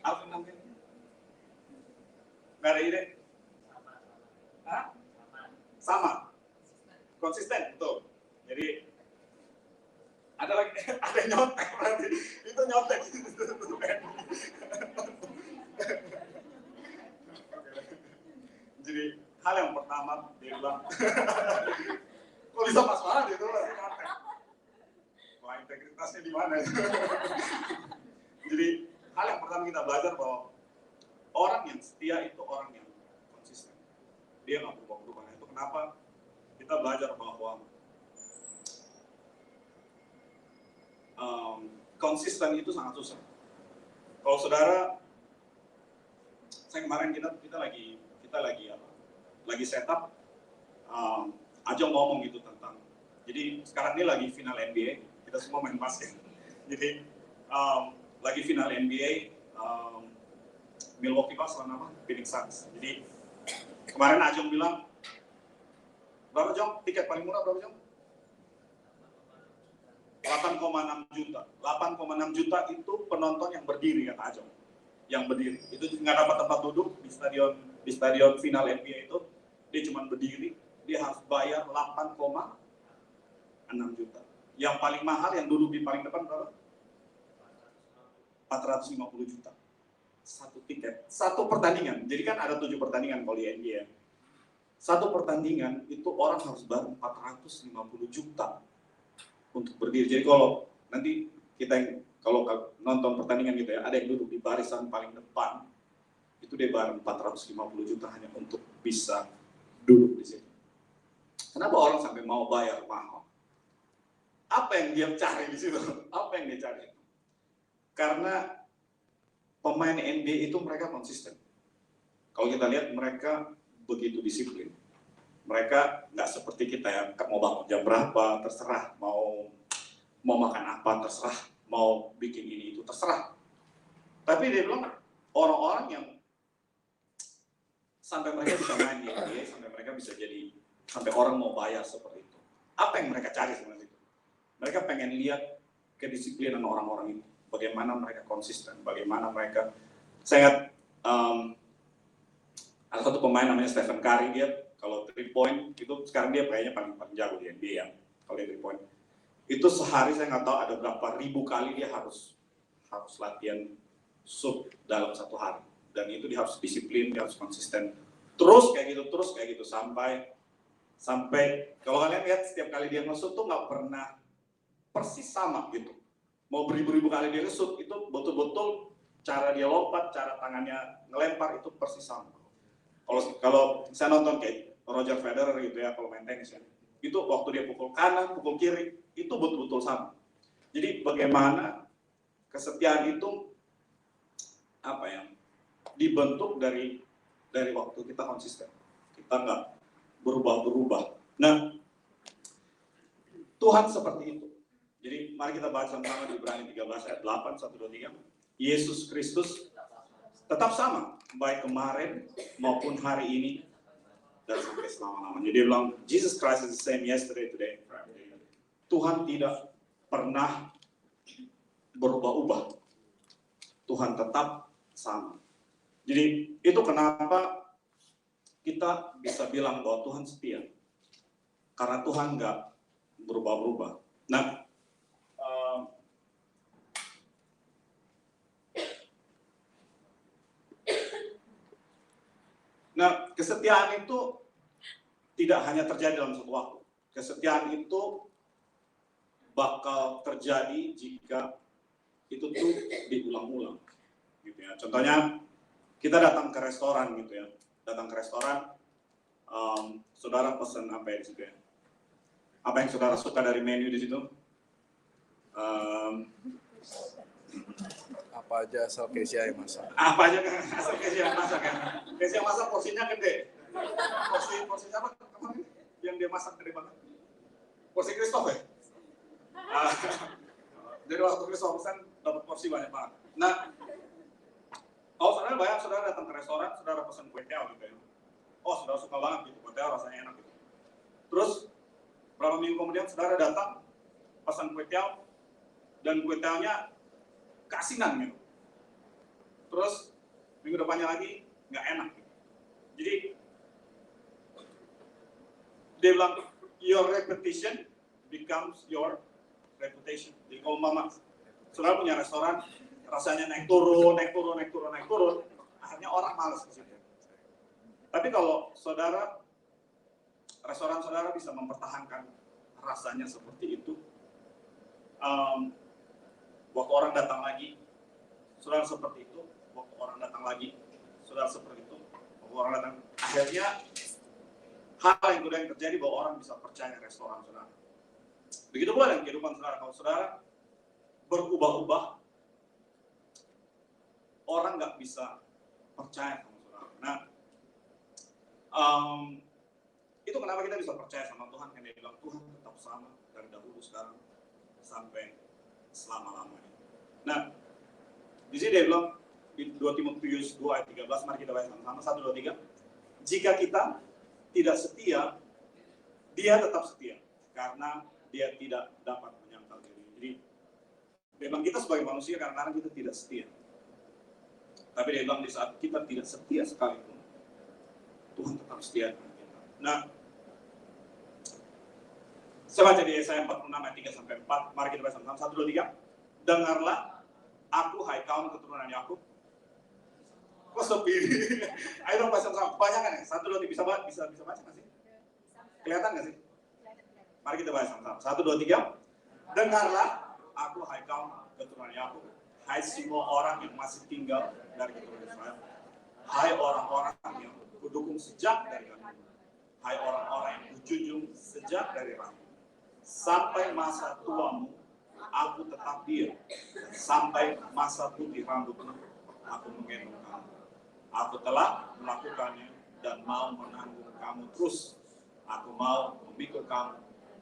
Apa namanya? Nggak ada ide? Hah? Sama. Konsisten, betul. Jadi ada lagi, ada yang nyontek berarti. Itu nyontek. Jadi hal yang pertama dia bilang, kok bisa pas banget itu berarti nyontek. Wah, integritasnya di mana? Jadi hal yang pertama kita belajar bahwa orang yang setia itu orang yang konsisten. Dia nggak berubah-ubah. Itu kenapa kita belajar bahwa konsisten itu sangat susah. Kalau saudara, saya kemarin kita lagi setup, Ajong ngomong gitu tentang. Jadi sekarang ini lagi final NBA, kita semua main basket. Jadi lagi final NBA, Milwaukee Bucks lawan apa? Phoenix Suns. Jadi kemarin Ajong bilang, berapa Jong? Tiket paling murah berapa Jong? 8,6 juta. 8,6 juta itu penonton yang berdiri kata Ajong. Yang berdiri. Itu nggak dapat tempat duduk di stadion final NBA itu. Dia cuma berdiri. Dia harus bayar 8,6 juta. Yang paling mahal yang duduk di paling depan berapa? 450 juta. Satu tiket. Satu pertandingan. Jadi kan ada 7 pertandingan kalau di NBA. Satu pertandingan itu orang harus bayar 450 juta. Untuk berdiri. Jadi kalau nanti kalau nonton pertandingan gitu ya, ada yang duduk di barisan paling depan, itu dia bayar 450 juta hanya untuk bisa duduk di situ. Kenapa orang sampai mau bayar mahal? Apa yang dia cari di situ? Apa yang dia cari? Karena pemain NBA itu mereka konsisten. Kalau kita lihat mereka begitu disiplin. Mereka nggak seperti kita ya, mau bangun jam berapa, terserah, mau makan apa, terserah, mau bikin ini itu, terserah. Tapi dia bilang, orang-orang yang sampai mereka bisa main di NBA, sampai mereka bisa jadi, sampai orang mau bayar seperti itu. Apa yang mereka cari sebenarnya itu? Mereka pengen lihat kedisiplinan orang-orang itu. Bagaimana mereka konsisten, bagaimana mereka, saya ingat, ada satu pemain namanya Stephen Curry, dia kalau 3 point itu sekarang dia kayaknya paling jago di NBA ya. Kalau dia 3 point itu sehari saya nggak tahu ada berapa ribu kali dia harus latihan shoot dalam satu hari, dan itu dia harus disiplin, dia harus konsisten terus kayak gitu sampai kalau kalian lihat setiap kali dia nge-shoot tuh nggak pernah persis sama gitu. Mau beribu-ribu kali dia nge-shoot itu betul-betul cara dia lompat, cara tangannya ngelempar itu persis sama. Kalau saya nonton kayak Roger Federer gitu ya, kalau main tenis ya, itu waktu dia pukul kanan, pukul kiri, itu betul-betul sama. Jadi bagaimana kesetiaan itu apa ya, dibentuk dari waktu kita konsisten, kita nggak berubah-berubah. Nah, Tuhan seperti itu. Jadi mari kita baca sama-sama di Ibrani 13 ayat 8, 1, 2, 3. Yesus Kristus tetap sama, baik kemarin maupun hari ini dan sampai selama-lamanya. Dia bilang, Jesus Christ is the same yesterday, today, forever. Tuhan tidak pernah berubah-ubah. Tuhan tetap sama. Jadi itu kenapa kita bisa bilang bahwa Tuhan setia. Karena Tuhan nggak berubah-ubah. Nah, kesetiaan itu tidak hanya terjadi dalam satu waktu. Kesetiaan itu bakal terjadi jika itu tuh diulang-ulang. Gitu ya. Contohnya, kita datang ke restoran gitu ya. Datang ke restoran, saudara pesan apa ya di situ ya? Apa yang saudara suka dari menu di situ? Apa aja asal Kesia yang masak. Apa aja kan asal Kesia yang masak kan? Kesia masak porsinya gede. Porsi apa kemarin yang dia masak gede banget? Porsi Christoph ya? Jadi waktu Christoph pesan dapat porsi banyak banget. Nah, saudara banyak saudara datang ke restoran, saudara pesan kue tiaw gitu ya. Saudara suka banget gitu, kue tiaw rasanya enak gitu. Terus berapa minggu kemudian saudara datang pesan kue tiaw dan kue tiawnya keasinan gitu. terus minggu depannya lagi nggak enak. Jadi dia bilang your repetition becomes your reputation. Jadi kalau mama saudara punya restoran, rasanya naik turun, akhirnya orang malas ke situ. Tapi kalau restoran saudara bisa mempertahankan rasanya seperti itu, waktu orang datang lagi, saudara seperti itu, waktu orang datang lagi, saudara seperti itu, waktu orang datang, akhirnya hal yang kemudian terjadi bahwa orang bisa percaya restoran saudara. Begitu pula dengan kehidupan saudara. Kalau saudara berubah-ubah, orang nggak bisa percaya sama saudara. Nah, itu kenapa kita bisa percaya sama Tuhan, karena dia bilang Tuhan tetap sama dari dahulu sekarang sampai selama-lamanya. Nah, di sini dia bilang di 2 Timotius 2 ayat 13, mari kita baca sama-sama, 1, 2, 3. Jika kita tidak setia, dia tetap setia, karena dia tidak dapat menyangkal diri. Jadi, memang kita sebagai manusia kadang-kadang kita tidak setia. Tapi dia bilang di saat kita tidak setia sekalipun, Tuhan tetap setia dengan kita. Nah, saya baca di Yesaya 46 ayat 3-4, mari kita baca sama-sama, 1, 2, 3. Dengarlah aku, hai kaum keturunan Yakub. Kok sepi? Ayo dong baca sama-sama, kebanyakan ya? 1, 2, 3, bisa baca nggak sih? Kelihatan nggak sih? Mari kita baca sama-sama, 1, 2, 3. Dengarlah aku, hai kaum keturunan Yakub. Hai semua orang yang masih tinggal dari keturunan Israel. Hai orang-orang yang kudukung sejak dari kami. Hai orang-orang yang kujunjung sejak dari rahim. Sampai masa tuamu, aku tetap diam. Sampai masa putih rambutmu, aku menggendong kamu. Aku telah melakukannya dan mau menanggung kamu terus. Aku mau memikul kamu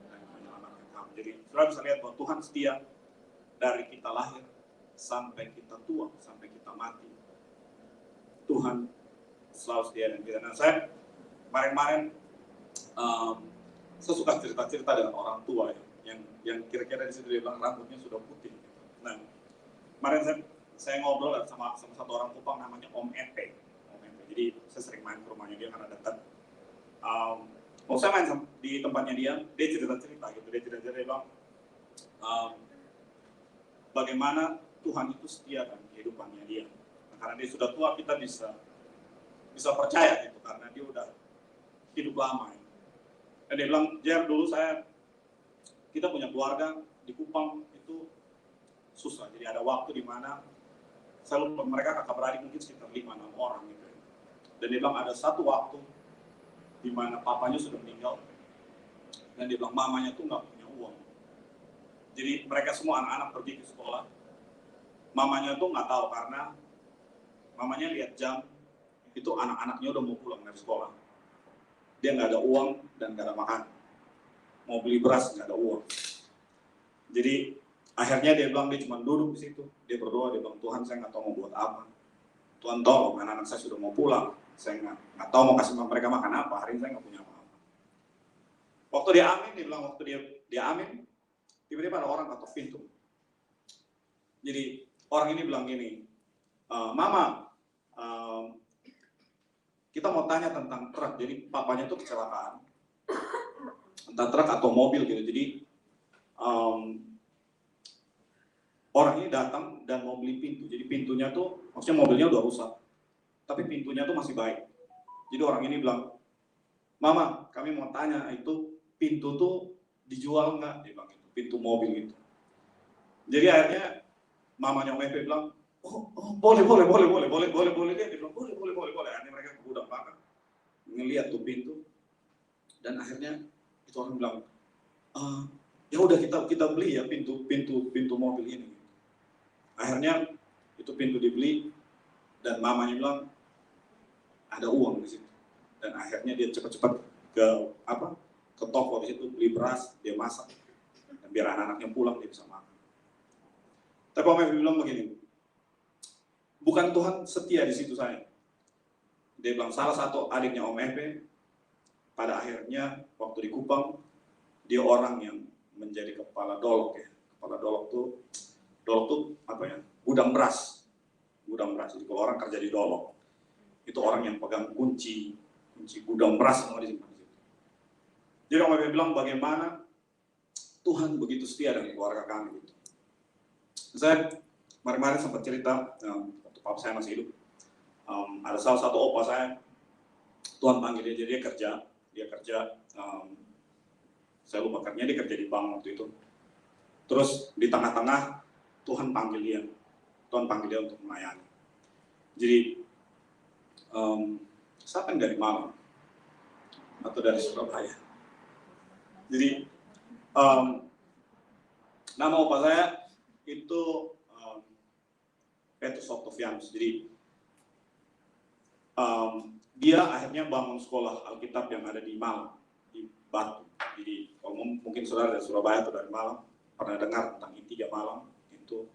dan menyelamatkan kamu. Jadi, saudara bisa lihat bahwa Tuhan setia dari kita lahir sampai kita tua, sampai kita mati. Tuhan selalu setia dengan kita. Nah, saya kemarin-kemarin saya suka cerita-cerita dengan orang tua yang kira-kira di situ dia bilang rambutnya sudah putih. Nah, kemarin saya ngobrol sama satu orang Kupang namanya Om Epe. Jadi saya sering main ke rumahnya dia karena dekat. Kalau saya main di tempatnya dia cerita-cerita gitu. Dia bilang bagaimana Tuhan itu setia dalam kehidupannya dia. Nah, karena dia sudah tua, kita bisa percaya gitu karena dia udah hidup lama. Ya. Dan dia bilang, Jer, dulu kita punya keluarga di Kupang itu susah. Jadi ada waktu di mana saya lupa mereka kakak beradik mungkin sekitar 5-6 orang gitu. Dan dia bilang ada satu waktu di mana papanya sudah meninggal dan dia bilang mamanya tuh nggak punya uang. Jadi mereka semua anak-anak pergi ke sekolah. Mamanya tuh nggak tahu karena mamanya lihat jam itu anak-anaknya udah mau pulang dari sekolah. Dia nggak ada uang dan nggak ada makan. Mau beli beras nggak ada uang. Jadi akhirnya dia bilang dia cuma duduk di situ. Dia berdoa, dia bilang Tuhan saya nggak tahu mau buat apa. Tuhan tolong anak-anak saya sudah mau pulang. Saya nggak tahu mau kasih mereka makan apa. Hari ini saya nggak punya apa-apa. Waktu dia amin, dia bilang waktu dia amin, tiba-tiba ada orang ketok pintu. Jadi orang ini bilang gini, Mama, kita mau tanya tentang truk. Jadi papanya itu kecelakaan, entah truk atau mobil gitu. Jadi orang ini datang dan mau beli pintu. Jadi pintunya tuh, maksudnya mobilnya udah rusak, tapi pintunya tuh masih baik. Jadi orang ini bilang, Mama, kami mau tanya itu pintu tuh dijual nggak? Dia bilang itu pintu mobil itu. Jadi akhirnya mamanya Om Epe bilang, boleh. Dia bilang boleh. Akhirnya mereka ke gudang makan, ngelihat tuh pintu, dan akhirnya itu orang bilang, ya udah kita beli ya pintu mobil ini. Akhirnya itu pintu dibeli, dan mamanya bilang ada uang di situ, dan akhirnya dia cepat-cepat ke toko di situ beli beras, dia masak, dan biar anak-anaknya pulang dia bisa makan. Tapi Om Epe bilang begini, bukan Tuhan setia di situ saya. Dia bilang salah satu adiknya Om Epe, pada akhirnya waktu di Kupang, dia orang yang menjadi kepala dolok ya. Kepala dolok tuh apa ya? Gudang beras gudang beras. Jadi kalau orang kerja di Dolok, itu orang yang pegang kunci gudang beras semua disimpan di situ. Jadi orang bilang bagaimana Tuhan begitu setia dengan keluarga kami. Gitu. Saya kemarin sempat cerita waktu papa saya masih hidup. Ada salah satu opa saya, Tuhan panggil dia, jadi dia kerja. Saya lupa kerjanya, dia kerja di bank waktu itu. Terus di tengah-tengah Tuhan panggil dia untuk melayani. Jadi siapa yang dari Malang atau dari Surabaya? Jadi nama opa saya itu Petrus Octavianus. Jadi dia akhirnya bangun sekolah Alkitab yang ada di Malang, di Batu. Jadi kalau mungkin saudara dari Surabaya atau dari Malang pernah dengar tentang I3 Malang, itu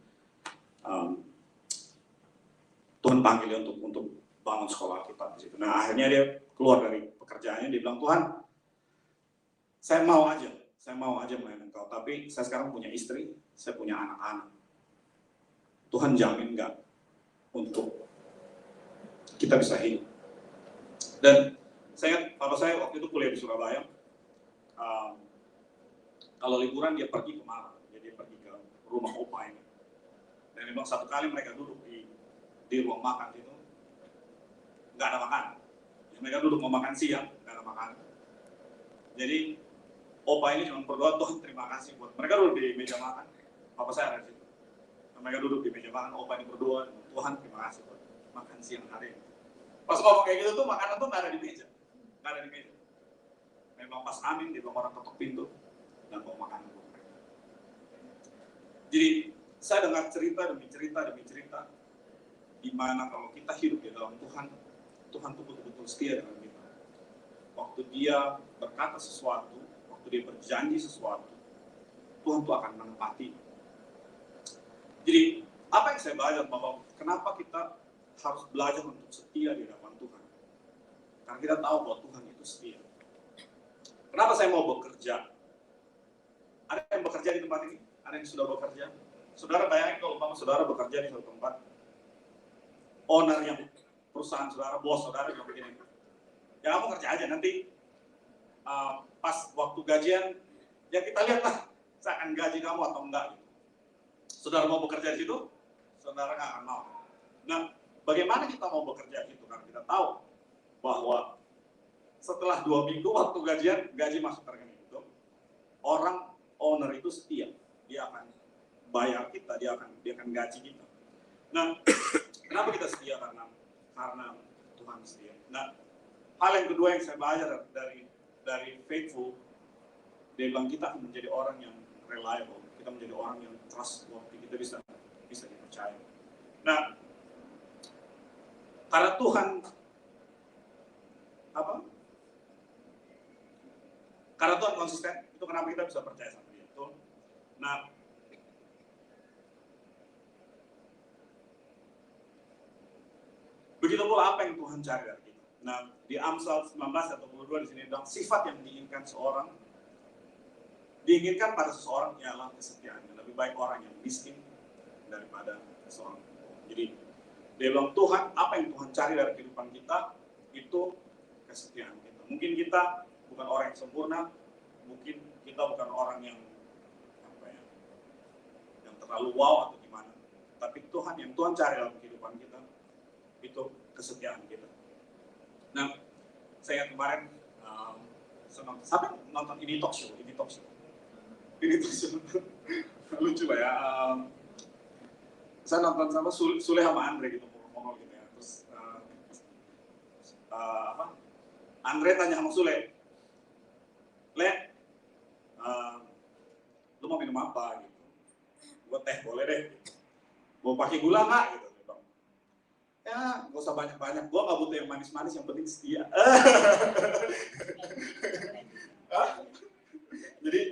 Tuhan panggil dia untuk bangun sekolah Alkitab di situ. Nah akhirnya dia keluar dari pekerjaannya, dia bilang, Tuhan, saya mau aja melayani Engkau, tapi saya sekarang punya istri, saya punya anak-anak. Tuhan jamin nggak untuk kita bisa hidup? Dan saya ingat papa saya waktu itu kuliah di Surabaya. Kalau liburan dia pergi ke Malang, jadi dia pergi ke rumah opa ini. Dan memang satu kali mereka duduk di ruang makan itu, nggak ada makanan. Ya, mereka duduk mau makan siang, nggak ada makanan. Jadi opa ini cuma berdoa, Tuhan terima kasih buat mereka duduk di meja makan. Papa saya ada di situ. Mereka duduk di meja makan, opa ini berdoa, Tuhan terima kasih buat makan siang hari ini. Pas ngomong kayak gitu tuh makanan tuh nggak ada di meja. Memang pas amin dia orang ketok pintu dan bawa makanan buat mereka. Jadi saya dengar cerita demi cerita di mana kalau kita hidup di dalam Tuhan tuh betul-betul setia dengan kita. Waktu dia berkata sesuatu, waktu dia berjanji sesuatu, Tuhan tuh akan menepati. Jadi apa yang saya belajar bahwa kenapa kita harus belajar untuk setia di hadapan Tuhan? Karena kita tahu bahwa Tuhan itu setia. Kenapa saya mau bekerja? Ada yang bekerja di tempat ini? Ada yang sudah bekerja? Saudara bayangin kalau umpama saudara bekerja di suatu tempat, owner yang perusahaan saudara, bos saudara bilang begini, ya kamu kerja aja, nanti pas waktu gajian, ya kita lihatlah saya akan gaji kamu atau enggak. Saudara mau bekerja di situ? Saudara nggak akan mau. Nah, bagaimana kita mau bekerja di situ? Karena kita tahu bahwa setelah 2 minggu waktu gajian, gaji masuk ke rekening itu, orang owner itu setia, dia akan bayar kita, dia akan gaji kita. Nah, kenapa kita setia? Karena Tuhan setia. Nah, hal yang kedua yang saya belajar dari Faithful, dia bilang kita akan menjadi orang yang reliable, kita menjadi orang yang trustworthy, kita bisa dipercaya. Nah, karena Tuhan karena Tuhan konsisten, itu kenapa kita bisa percaya sama dia. Nah, begitu pula apa yang Tuhan cari dari kita. Nah, di Amsal 19 atau 22 di sini bilang sifat yang diinginkan pada seseorang ialah kesetiaan. Lebih baik orang yang miskin daripada seseorang. Jadi dia bilang Tuhan, apa yang Tuhan cari dari kehidupan kita itu kesetiaan kita. Mungkin kita bukan orang yang sempurna, mungkin kita bukan orang yang terlalu wow atau gimana. Tapi yang Tuhan cari dalam kehidupan kita itu kesetiaan kita. Nah, saya ingat kemarin siapa yang nonton ini talk show. Lucu lah ya. Saya nonton sama Sule sama Andre gitu, ngomong gitu ya. Terus Andre tanya sama Sule, Le, lu mau minum apa gitu? Gue teh boleh deh. Mau pakai gula nggak gitu? Ya, nggak usah banyak-banyak. Gue nggak butuh yang manis-manis, yang penting setia. Jadi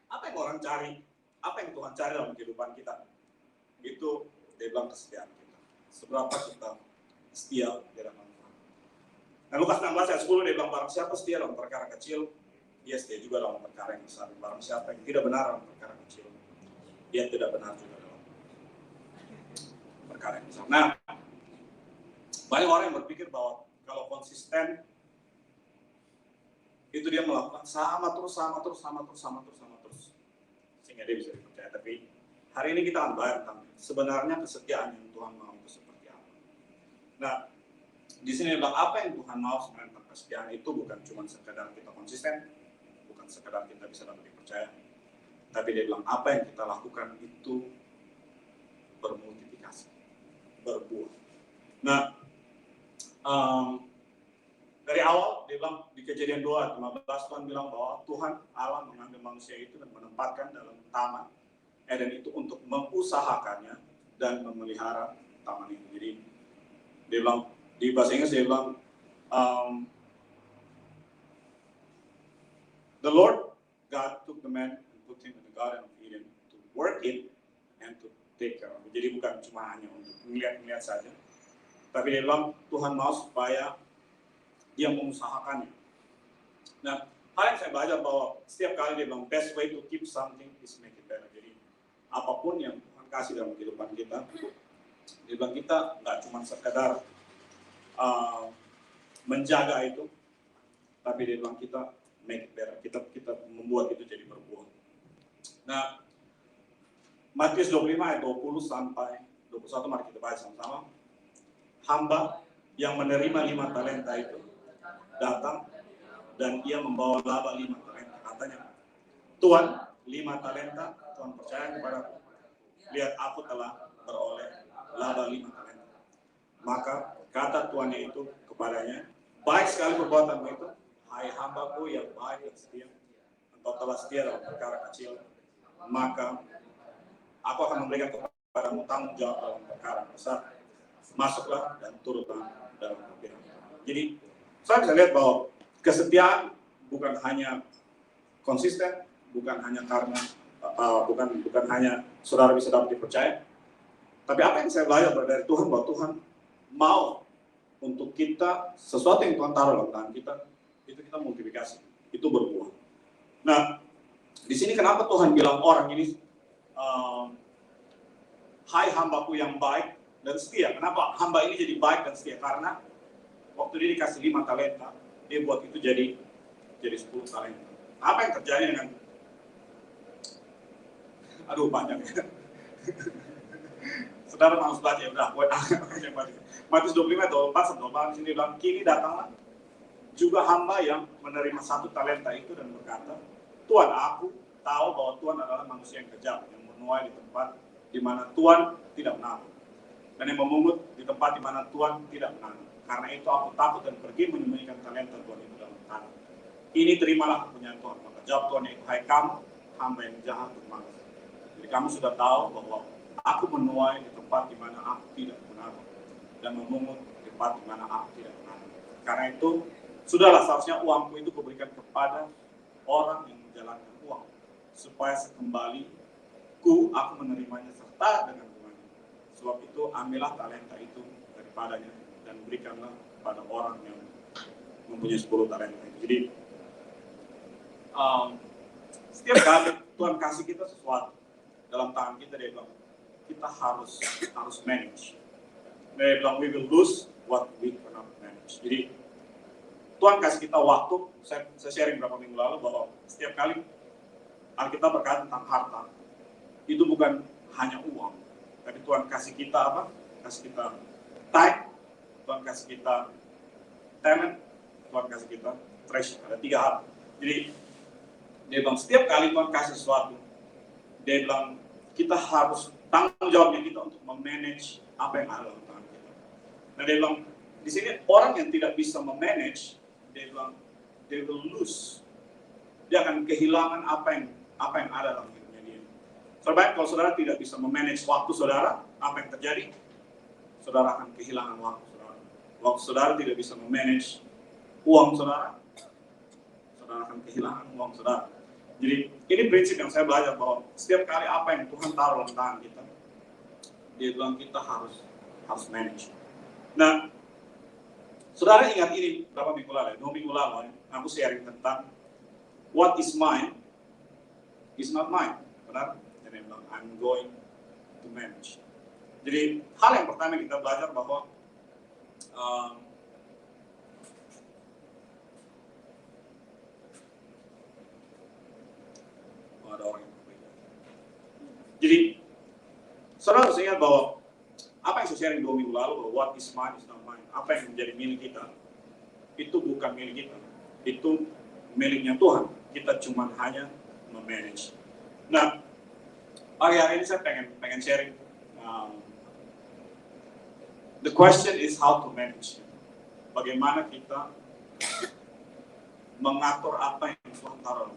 apa yang orang cari? Apa yang Tuhan cari dalam kehidupan kita? Itu dia bilang kesetiaan kita. Seberapa kita setia di hadapan Tuhan. Nah, Lukas 16 ayat 10 dia bilang barang siapa setia dalam perkara kecil, dia setia juga dalam perkara yang besar. Barang siapa yang tidak benar dalam perkara kecil, dia tidak benar juga dalam perkara perkara yang besar. Nah, banyak orang yang berpikir bahwa kalau konsisten itu dia melakukan sama terus, sehingga dia bisa dipercaya. Tapi hari ini kita akan bahas tentang sebenarnya kesetiaan yang Tuhan mau itu seperti apa. Nah, di sini bilang apa yang Tuhan mau sebenarnya tentang kesetiaan itu bukan cuma sekedar kita konsisten, bukan sekedar kita bisa dapat dipercaya, tapi dia bilang apa yang kita lakukan itu bermultiplikasi, berbuah. Nah, dari awal dia bilang di Kejadian 2:15 Tuhan bilang bahwa Tuhan Allah mengambil manusia itu dan menempatkan dalam taman Eden itu untuk mengusahakannya dan memelihara taman itu. Jadi dia bilang di bahasa Inggris dia bilang the Lord God took the man and put him in the Garden of Eden to work it and to take care of it. Jadi bukan cuma hanya untuk melihat saja, tapi dia bilang Tuhan mau supaya dia mengusahakannya. Nah, hal yang saya belajar bahwa setiap kali dia bilang best way to keep something is make it better. Jadi apapun yang Tuhan kasih dalam kehidupan kita, dia bilang kita nggak cuma sekedar menjaga itu, tapi dia bilang kita make it better. Kita membuat itu jadi berbuah. Nah, Matius 25 ayat 20 sampai 21 mari kita baca sama-sama. Hamba yang menerima 5 talenta itu datang dan ia membawa laba 5 talenta. Katanya, Tuhan, 5 talenta, Tuhan percaya kepadaku. Lihat aku telah beroleh laba 5 talenta. Maka kata tuannya itu kepadanya, baik sekali perbuatanmu itu, hai hambaku yang baik dan setia. Engkau telah setia dalam perkara kecil, maka aku akan memberikan kepadamu tanggung jawab dalam perkara besar. Masuklah dan turutlah dalam kebenaran. Jadi saya bisa lihat bahwa kesetiaan bukan hanya konsisten, bukan hanya karena bukan hanya saudara bisa dapat dipercaya, tapi apa yang saya belajar dari Tuhan bahwa Tuhan mau untuk kita sesuatu yang Tuhan taruh dalam tangan kita itu kita multiplikasi, itu berbuah. Nah, di sini kenapa Tuhan bilang orang ini hai hambaku yang baik dan setia. Kenapa hamba ini jadi baik dan setia? Karena waktu dia dikasih 5 talenta, dia buat itu jadi 10 talenta. Apa yang terjadi dengan panjang ya. Saudara harus baca ya, udah buat Matius 25:24 di sini bilang, kini datanglah juga hamba yang menerima 1 talenta itu dan berkata, Tuhan, aku tahu bahwa Tuhan adalah manusia yang kejam, yang menuai di tempat di mana Tuhan tidak menanam, dan yang memungut di tempat di mana Tuhan tidak menanam. Karena itu aku takut dan pergi menyembunyikan talenta Tuhan itu dalam tanah. Ini terimalah kepunyaan Tuhan. Maka jawab Tuhan itu, hai kamu, hamba yang jahat dan malas. Jadi kamu sudah tahu bahwa aku menuai di tempat di mana aku tidak menanam, dan memungut di tempat di mana aku tidak menanam. Karena itu, sudahlah seharusnya uangku itu kuberikan kepada orang yang menjalankan uang, supaya sekembali aku menerimanya serta dengan bunganya. Sebab itu ambillah talenta itu daripadanya dan berikanlah kepada orang yang mempunyai 10 talenta. Jadi setiap kali Tuhan kasih kita sesuatu dalam tangan kita, dia bilang kita harus manage. Dia bilang we will lose what we cannot manage. Jadi Tuhan kasih kita waktu. Saya sharing beberapa minggu lalu bahwa setiap kali Alkitab berkata tentang harta, itu bukan hanya uang, tapi Tuhan kasih kita apa? Kasih kita time, Tuhan kasih kita talent, Tuhan kasih kita treasure. Ada 3 hal. Jadi dia bilang setiap kali Tuhan kasih sesuatu, dia bilang kita harus tanggung jawabnya kita untuk memanage apa yang ada dalam tangan kita. Nah dia bilang di sini orang yang tidak bisa memanage, dia bilang they will lose. Dia akan kehilangan apa yang ada dalam hidupnya dia. Terbaik kalau saudara tidak bisa memanage waktu saudara, apa yang terjadi? Saudara akan kehilangan waktu saudara. Waktu saudara tidak bisa memanage uang saudara, saudara akan kehilangan uang saudara. Jadi ini prinsip yang saya belajar bahwa setiap kali apa yang Tuhan taruh dalam tangan kita, dia bilang kita harus manage. Nah, saudara ingat ini berapa minggu lalu? 2 minggu lalu, aku sharing tentang what is mine is not mine, benar? Dan dia bilang I'm going to manage. Jadi hal yang pertama yang kita belajar bahwa ada orang yang berbeda. Jadi saudara harus ingat bahwa apa yang saya sharing 2 minggu lalu, bahwa what is mine is not mine. Apa yang menjadi milik kita itu bukan milik kita, itu miliknya Tuhan. Kita cuma hanya memanage. Nah, hari ini saya pengen sharing. The question is how to manage. Bagaimana kita mengatur apa yang Tuhan taruh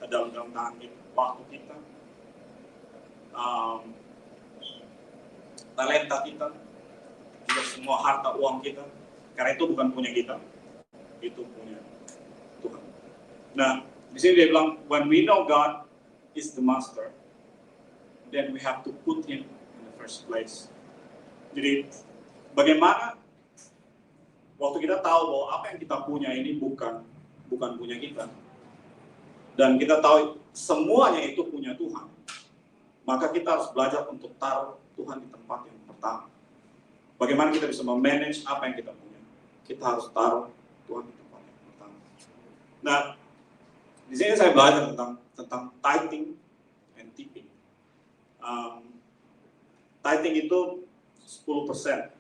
dalam tangan kita, waktu kita, talenta kita, juga semua harta uang kita. Karena itu bukan punya kita, itu punya Tuhan. Nah, di sini dia bilang, when we know God is the master, then we have to put him in the first place. Jadi, bagaimana waktu kita tahu bahwa apa yang kita punya ini bukan punya kita, dan kita tahu semuanya itu punya Tuhan, maka kita harus belajar untuk taruh Tuhan di tempat yang pertama. Bagaimana kita bisa memanage apa yang kita punya? Kita harus taruh Tuhan di tempat yang pertama. Nah, di sini saya belajar tentang tithing and tipping. Tithing itu 10%.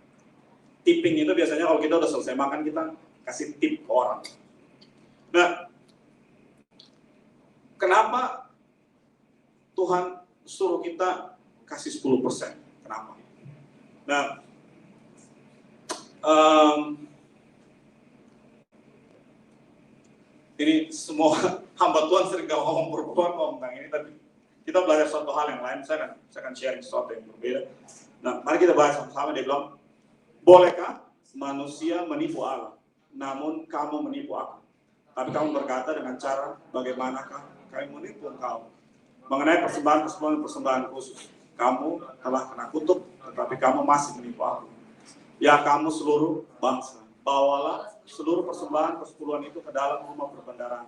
Tipping itu biasanya kalau kita udah selesai makan, kita kasih tip ke orang. Nah, kenapa Tuhan suruh kita kasih 10%? Kenapa? Nah, ini semua hamba Tuhan sering gak ngomong berbohong tentang ini, tapi kita belajar suatu hal yang lain. Saya akan sharing sesuatu yang berbeda. Nah, mari kita bahas sama-sama. Dia bilang, bolehkah manusia menipu Allah? Namun kamu menipu aku. Tapi kamu berkata dengan cara, bagaimanakah kami menipu engkau? Mengenai persembahan khusus, kamu telah kena kutuk, tetapi kamu masih menipu aku. Ya kamu seluruh bangsa, bawalah seluruh persembahan persepuluhan itu ke dalam rumah perbendaharaan,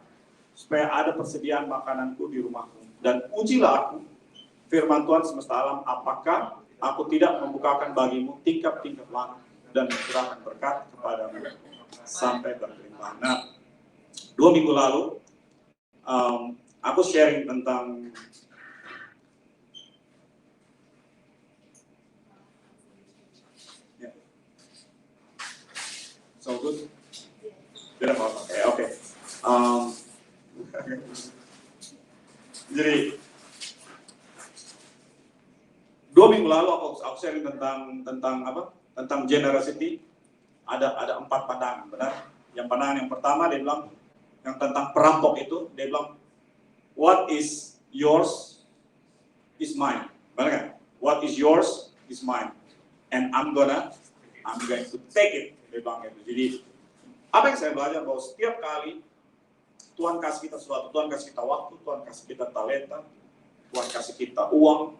supaya ada persediaan makananku di rumahku. Dan ujilah aku, firman Tuhan semesta alam, apakah aku tidak membukakan bagimu tingkap-tingkap langit dan mencurahkan berkat kepadamu sampai berlimpah. Nah, 2 minggu lalu aku sharing tentang so good. Tidak apa-apa. Oke. Jadi 2 minggu lalu aku sharing tentang apa? Tentang generosity. Ada 4 pandangan, benar? Yang pandangan yang pertama dia bilang yang tentang perampok itu, dia bilang what is yours is mine. Benar kan? What is yours is mine. And I'm going to take it. Dia bilang gitu. Jadi apa yang saya belajar bahwa setiap kali Tuhan kasih kita sesuatu, Tuhan kasih kita waktu, Tuhan kasih kita talenta, Tuhan kasih kita uang,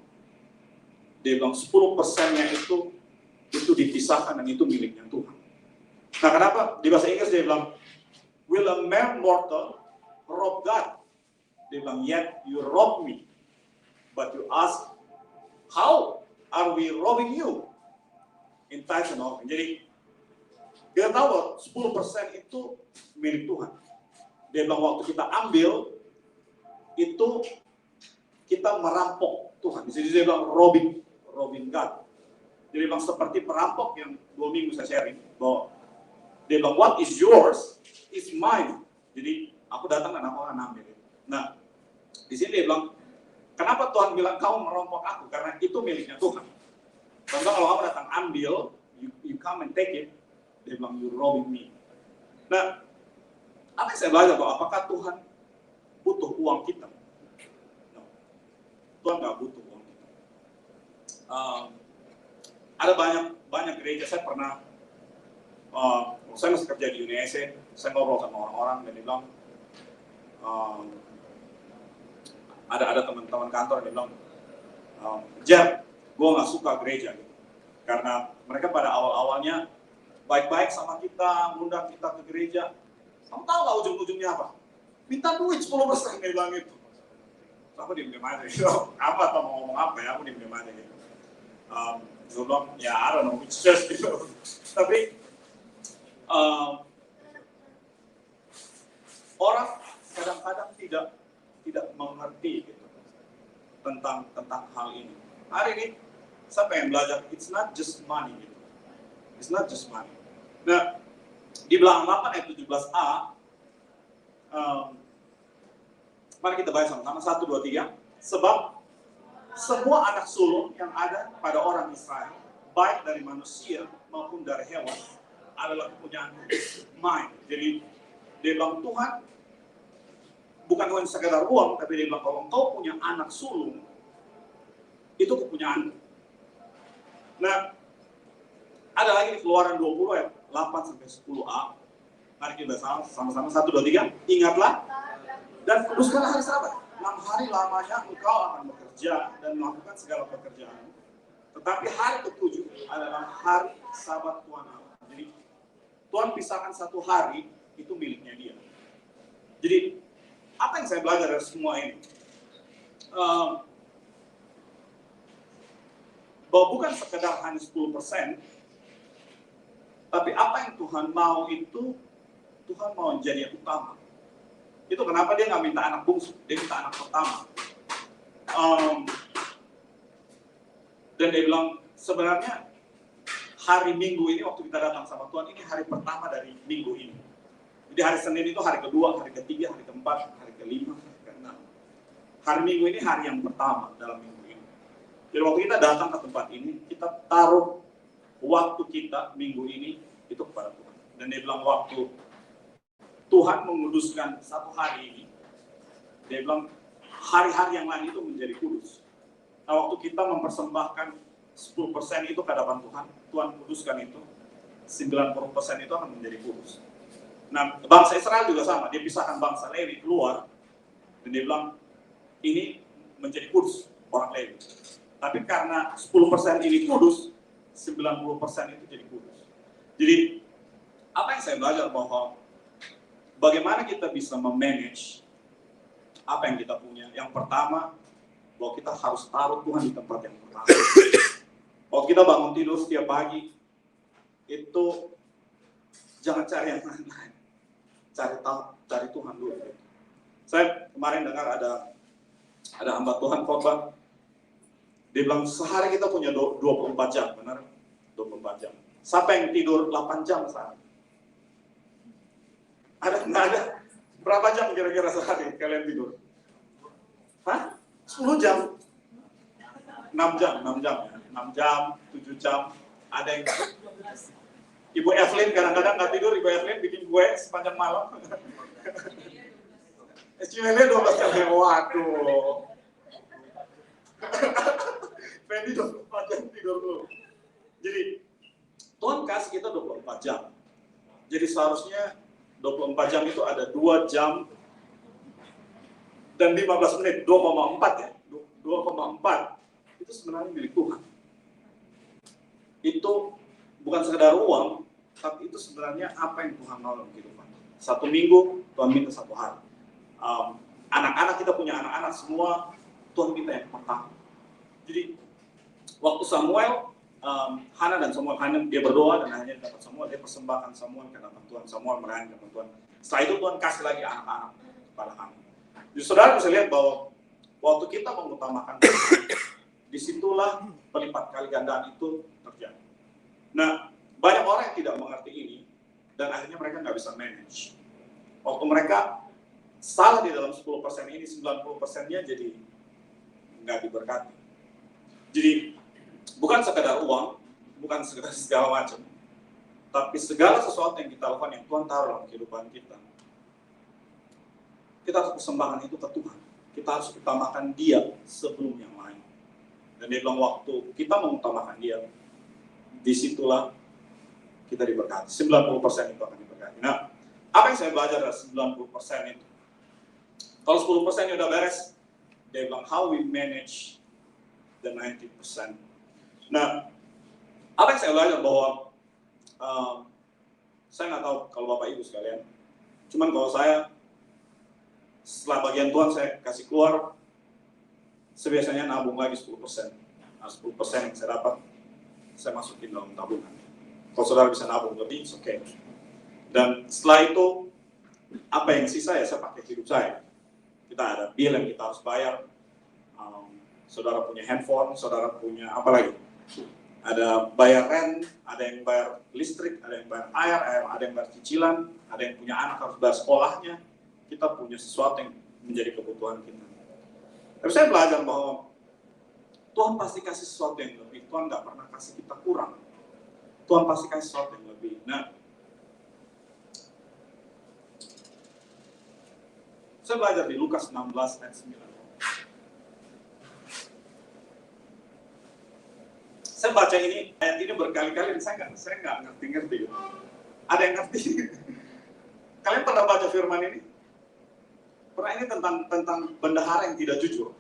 dia bilang 10%-nya itu dipisahkan dan itu miliknya Tuhan. Nah, kenapa? Di bahasa Inggris dia bilang, will a mere mortal rob God? Dia bilang, yet you rob me. But you ask, how are we robbing you? In tithes and offering. Jadi, kita tahu bahwa 10% itu milik Tuhan. Dia bilang, waktu kita ambil, itu kita merampok Tuhan. Di sini dia bilang, robbing God. Jadi bilang seperti perampok yang 2 minggu saya sharing, bahwa dia bilang what is yours is mine. Jadi aku datang dan aku akan ambil. Nah, di sini dia bilang, kenapa Tuhan bilang kamu merampok aku? Karena itu miliknya Tuhan. Contoh kalau kamu datang ambil, you come and take it, dia bilang you robbing me. Nah, apa yang saya belajar bahwa apakah Tuhan butuh uang kita? No. Tuhan nggak butuh uang kita. Ada banyak gereja. Saya pernah, saya masih kerja di Indonesia, saya ngobrol sama orang-orang dan dia bilang, ada teman-teman kantor yang bilang, Jer, gue nggak suka gereja gitu. Karena mereka pada awal-awalnya baik-baik sama kita, ngundang kita ke gereja. Kamu tahu nggak ujung-ujungnya apa? Minta duit 10%, dia bilang gitu. Aku diem-diem aja gitu. Apa atau mau ngomong apa ya, aku diem-diem aja gitu. Gue bilang, ya I don't know which church gitu. Tapi orang kadang-kadang tidak mengerti gitu, tentang hal ini. Hari ini saya pengen belajar, it's not just money gitu. It's not just money. Nah, di Bilangan 8 ayat 17a, mari kita baca sama-sama, 1, 2, 3. Sebab semua anak sulung yang ada pada orang Israel, baik dari manusia maupun dari hewan, adalah kepunyaan mine. Jadi dia bilang, Tuhan bukan hanya sekedar uang, tapi dia bilang kalau engkau punya anak sulung, itu kepunyaan. Nah, ada lagi di Keluaran 20 ayat 8 sampai 10a. Mari kita sama-sama 1, 2, 3. Ingatlah dan kuduskanlah hari Sabat. 6 hari lamanya engkau akan bekerja dan melakukan segala pekerjaan. Tetapi hari ke-7 adalah hari Sabat Tuhan Allah. Jadi Tuhan pisahkan satu hari, itu miliknya dia. Jadi apa yang saya belajar dari semua ini? Bahwa bukan sekedar hanya 10%, tapi apa yang Tuhan mau itu, Tuhan mau jadi yang utama. Itu kenapa dia nggak minta anak bungsu, dia minta anak pertama. Dan dia bilang, sebenarnya hari Minggu ini, waktu kita datang sama Tuhan, ini hari pertama dari minggu ini. Jadi hari Senin itu hari kedua, hari ketiga, hari keempat, hari kelima, hari keenam. Hari Minggu ini hari yang pertama dalam minggu ini. Jadi waktu kita datang ke tempat ini, kita taruh waktu kita minggu ini itu kepada Tuhan. Dan dia bilang waktu Tuhan menguduskan satu hari ini, dia bilang hari-hari yang lain itu menjadi kudus. Nah waktu kita mempersembahkan 10% itu ke hadapan Tuhan, Tuhan kuduskan itu, 90% itu akan menjadi kudus. Nah bangsa Israel juga sama, dia pisahkan bangsa Lewi keluar, dan dia bilang ini menjadi kudus orang Lewi. Tapi karena 10% ini kudus, 90% itu jadi kudus. Jadi apa yang saya belajar bahwa bagaimana kita bisa memanage apa yang kita punya. Yang pertama, bahwa kita harus taruh Tuhan di tempat yang pertama. Waktu kita bangun tidur setiap pagi, itu jangan cari yang lain-lain. Cari Tuhan dulu. Saya kemarin dengar ada hamba Tuhan khotbah. Dia bilang sehari kita punya 24 jam, benar? 24 jam. Siapa yang tidur 8 jam sehari? Nggak ada. Berapa jam kira-kira sehari kalian tidur? Hah? 10 jam? 6 jam, 6 jam. 6 jam, 7 jam. Ada yang... Ibu Evelyn kadang-kadang nggak tidur, Ibu Evelyn bikin kue sepanjang malam. Cimele 12 jam, waduh. Fendi 24 jam tidur dulu. Jadi, Tuhan kasih kita 24 jam. Jadi seharusnya 24 jam itu ada 2 jam dan 15 menit, 2,4 ya. 2,4 itu sebenarnya milik Tuhan. Itu bukan sekedar uang, tapi itu sebenarnya apa yang Tuhan mau dalam kehidupan. Satu minggu, Tuhan minta satu hari. Anak-anak kita punya anak-anak semua, Tuhan minta yang pertama. Jadi, waktu Samuel, Hana dan Samuel, Hana dia berdoa dan akhirnya dapat Samuel, dia persembahkan Samuel ke hadapan Tuhan, Samuel melayani ke hadapan Tuhan. Setelah itu Tuhan kasih lagi anak-anak kepada Hana. Jadi saudara bisa lihat bahwa waktu kita mengutamakan Tuhan, disitulah pelipat kali gandaan itu terjadi. Nah, banyak orang yang tidak mengerti ini dan akhirnya mereka nggak bisa manage. Waktu mereka salah di dalam 10% ini, 90%-nya jadi nggak diberkati. Jadi bukan sekedar uang, bukan sekedar segala macam, tapi segala sesuatu yang kita lakukan yang Tuhan taruh dalam kehidupan kita, kita harus persembahkan itu ke Tuhan. Kita harus utamakan Dia sebelum yang lain. Dan dia bilang waktu kita mengutamakan Dia, disitulah kita diberkati. 90% itu akan diberkati. Nah, apa yang saya belajar dari 90% itu? Kalau 10% udah beres, dia bilang how we manage the 90%. Nah, apa yang saya belajar bahwa saya nggak tahu kalau Bapak Ibu sekalian, cuman kalau saya setelah bagian Tuhan saya kasih keluar, sebiasanya nabung lagi 10%. Nah, 10% yang saya dapat, saya masukin dalam tabungan. Kalau saudara bisa nabung lebih, oke. Dan setelah itu, apa yang sisa ya saya pakai hidup saya. Kita ada bill yang kita harus bayar, saudara punya handphone, saudara punya apa lagi? Ada bayar rent, ada yang bayar listrik, ada yang bayar air, ada yang bayar cicilan, ada yang punya anak harus bayar sekolahnya. Kita punya sesuatu yang menjadi kebutuhan kita. Tapi saya belajar bahwa Tuhan pasti kasih sesuatu yang lebih. Tuhan nggak pernah kasih kita kurang. Tuhan pasti kasih sesuatu yang lebih. Nah, saya belajar di Lukas 16 ayat 9. Saya baca ini, ayat ini berkali-kali dan saya nggak ngerti. Ada yang ngerti? Kalian pernah baca firman ini? Pernah ini tentang bendahara yang tidak jujur.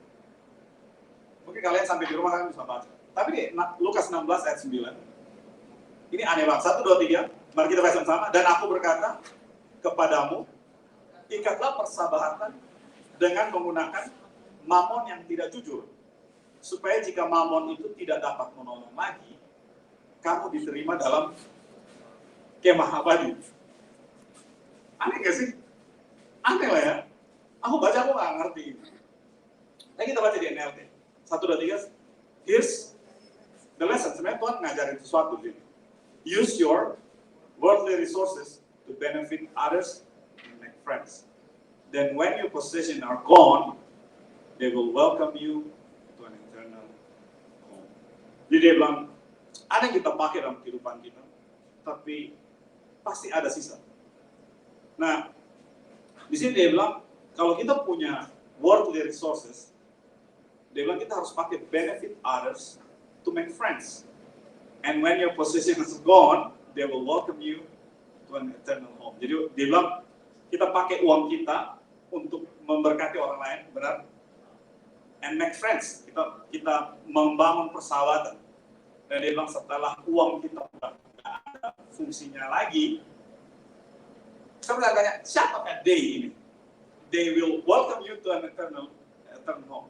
Mungkin kalian sampai di rumah kalian bisa baca. Tapi di Lukas 16 ayat 9, ini aneh banget. 1, 2, 3, mari kita baca sama. Dan aku berkata kepadamu, ikatlah persahabatan dengan menggunakan mamon yang tidak jujur, supaya jika mamon itu tidak dapat menolong lagi, kamu diterima dalam kemah abadi. Aneh gak sih? Aneh lah ya. Aku baca, aku gak ngerti. Nah kita baca di NLT. 1, 2, 3. Here's the lesson. Sebenarnya Tuhan ngajarin sesuatu di sini. Use your worldly resources to benefit others and make friends. Then when your possessions are gone, they will welcome you to an eternal home. Jadi dia bilang, ada yang kita pakai dalam kehidupan kita, tapi pasti ada sisa. Nah, di sini dia bilang, kalau kita punya worldly resources, dia bilang kita harus pakai benefit others to make friends. And when your possession is gone, they will welcome you to an eternal home. Jadi dia bilang, kita pakai uang kita untuk memberkati orang lain, benar? And make friends, kita membangun persahabatan. Dan dia bilang setelah uang kita tidak ada fungsinya lagi, saya bertanya, siapakah they ini? They will welcome you to an eternal home.